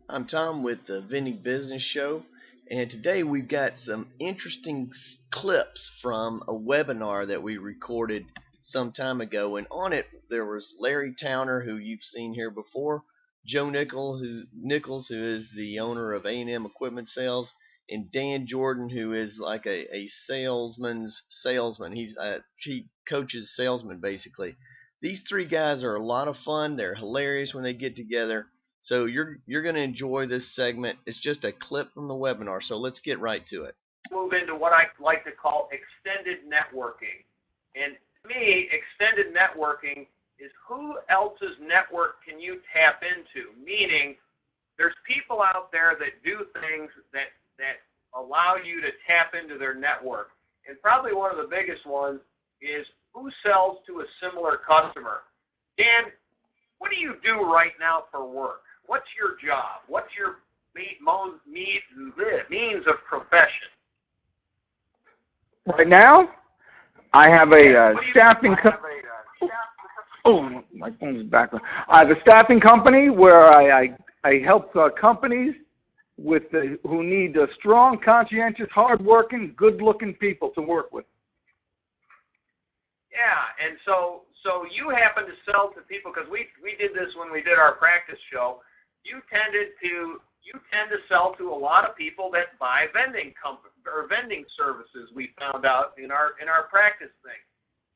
I'm Tom with the Vending Business Show, and today we've got some interesting clips from a webinar that we recorded some time ago. And on it, there was Larry Towner, who you've seen here before, Joe Nichols, who is the owner of A&M Equipment Sales, and Dan Jordan, who is like a salesman's salesman. He coaches salesmen basically. These three guys are a lot of fun. They're hilarious when they get together. So you're going to enjoy this segment. It's just a clip from the webinar, so let's get right to it. Move into what I like to call extended networking. And to me, extended networking is who else's network can you tap into? Meaning, there's people out there that do things that allow you to tap into their network. And probably one of the biggest ones is who sells to a similar customer. Dan, what do you do right now for work? What's your job? What's your means of profession? Right now, I have a staffing company. Oh, my phone's back. I have a staffing company where I help companies with who need strong, conscientious, hardworking, good-looking people to work with. Yeah, and so you happen to sell to people, because we did this when we did our practice show. You tend to sell to a lot of people that buy vending services. We found out in our practice thing.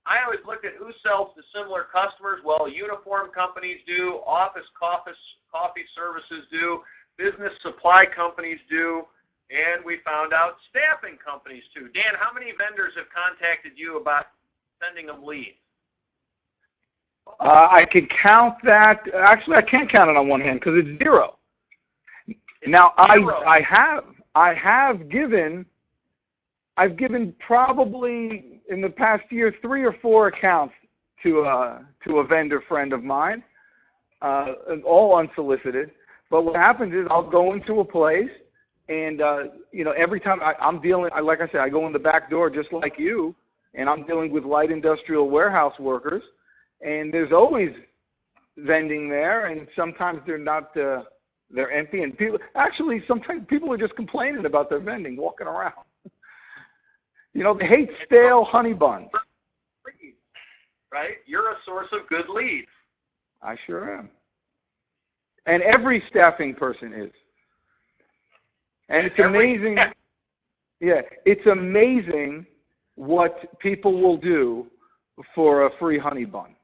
I always looked at who sells to similar customers. Well, uniform companies do, office coffee services do, business supply companies do, and we found out staffing companies too. Dan, how many vendors have contacted you about sending them leads? I could count that. Actually, I can't count it on one hand because it's zero. Now, I've given probably in the past year 3 or 4 accounts to a vendor friend of mine, all unsolicited. But what happens is I'll go into a place, and every time I'm dealing, like I said, I go in the back door just like you, and I'm dealing with light industrial warehouse workers. And there's always vending there, and sometimes they're not, they're empty. And sometimes people are just complaining about their vending, walking around. They hate stale honey buns. Right? You're a source of good leads. I sure am. And every staffing person is. And it's amazing. Yeah, it's amazing what people will do for a free honey bun.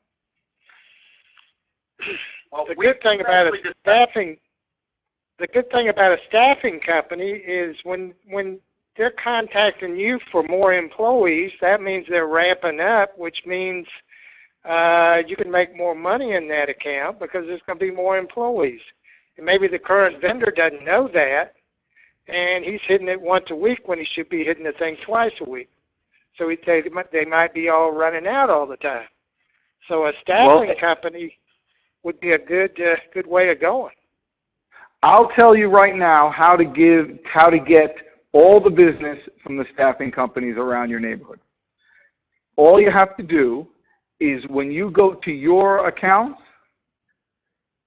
Well, the good thing about a staffing company is when they're contacting you for more employees, that means they're ramping up, which means you can make more money in that account because there's going to be more employees. And maybe the current vendor doesn't know that, and he's hitting it once a week when he should be hitting the thing twice a week. So they might be all running out all the time. So a staffing company would be a good way of going. I'll tell you right now how to get all the business from the staffing companies around your neighborhood. All you have to do is when you go to your accounts,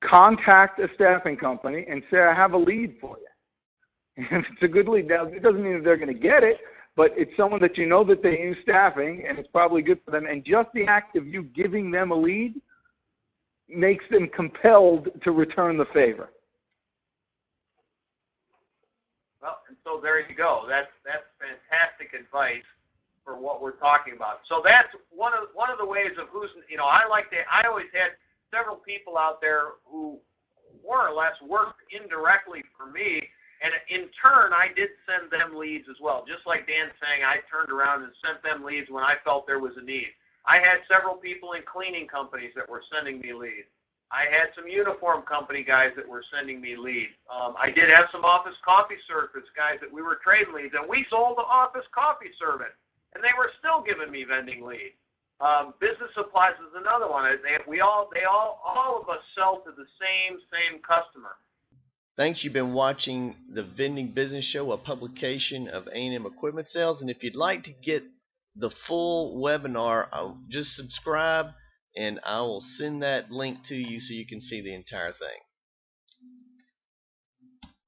contact a staffing company and say, I have a lead for you. And it's a good lead. Now, it doesn't mean that they're going to get it, but it's someone that you know that they use staffing, and it's probably good for them. And just the act of you giving them a lead makes them compelled to return the favor. Well, and so there you go. That's fantastic advice for what we're talking about. So that's one of the ways of who's, I always had several people out there who more or less worked indirectly for me, and in turn I did send them leads as well. Just like Dan's saying, I turned around and sent them leads when I felt there was a need. I had several people in cleaning companies that were sending me leads. I had some uniform company guys that were sending me leads. I did have some office coffee service guys that we were trading leads, and we sold the office coffee service, and they were still giving me vending leads. Business supplies is another one. All of us sell to the same customer. Thanks. You've been watching the Vending Business Show, a publication of A&M Equipment Sales. And if you'd like to get the full webinar, just subscribe, and I will send that link to you so you can see the entire thing.